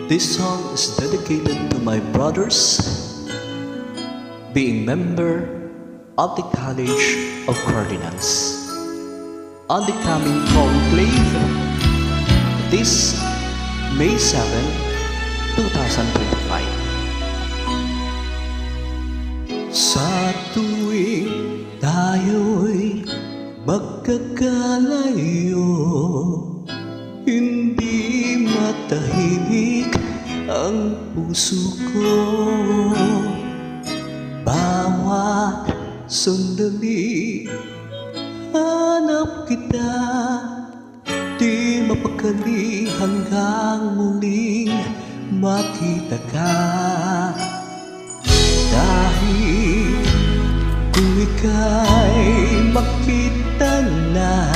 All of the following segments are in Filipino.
This song is dedicated to my brothers being member of the College of Cardinals on the coming conclave this May 7, 2025. Sa tuwing tayo'y magkakalayo, hindi matahimik ang puso ko. Bawat sandali hanap kita, di mapakali hanggang muling makita ka. Dahil kung ika'y makita na,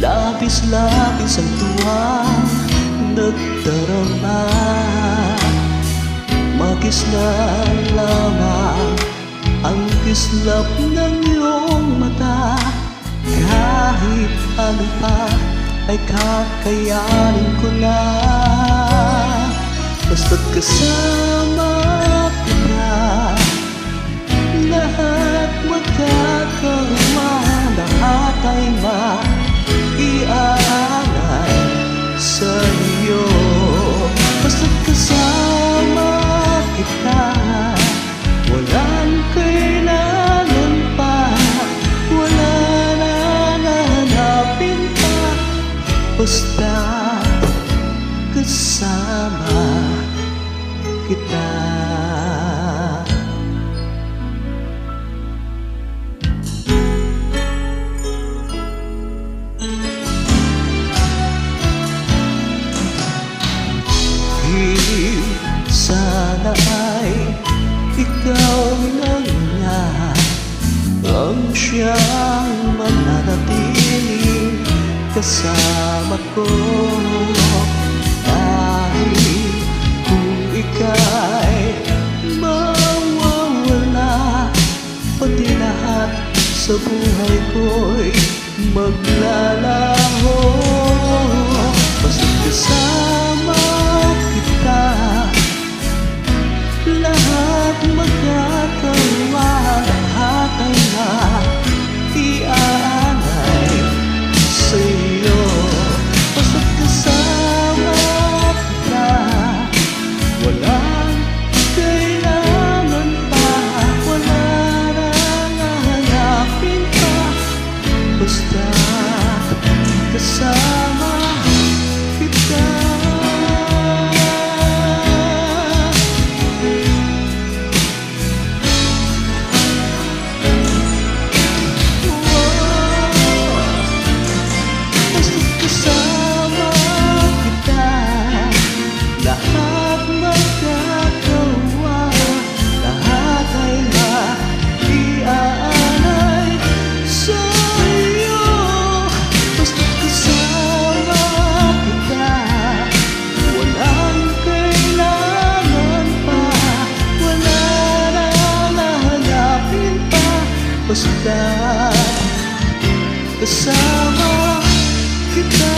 labis-labis ang tuwang nagdarama. Magisnan lamang ang kislap ng iyong mata. Kahit ano pa ay kakayanin ko na, basta't kasama kita. Lahat magkakaroon, lahat ay maiaalay sa iyo. Basta't kasama kita, walang kailangan pa, wala na nahanapin pa. Basta't kasama kita. Sana ay ikaw lang nga ang siyang mananatiling kasama ko. Dahil kung ika'y mawawala, pati lahat sa buhay ko'y maglalaho. Basta't kasama kita, lahat magkakawa, lahat ay maiaalay sa iyo. Basta't kasama kita, walang kailangan pa, wala nang hahanapin pa. Basta't kasama kita. Basta't kasama kita.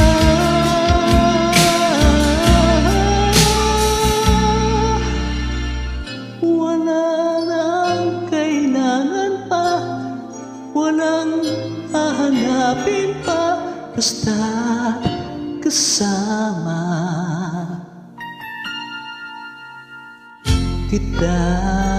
Wala nang kailangan pa, walang hahanapin pa. Basta't kasama kita.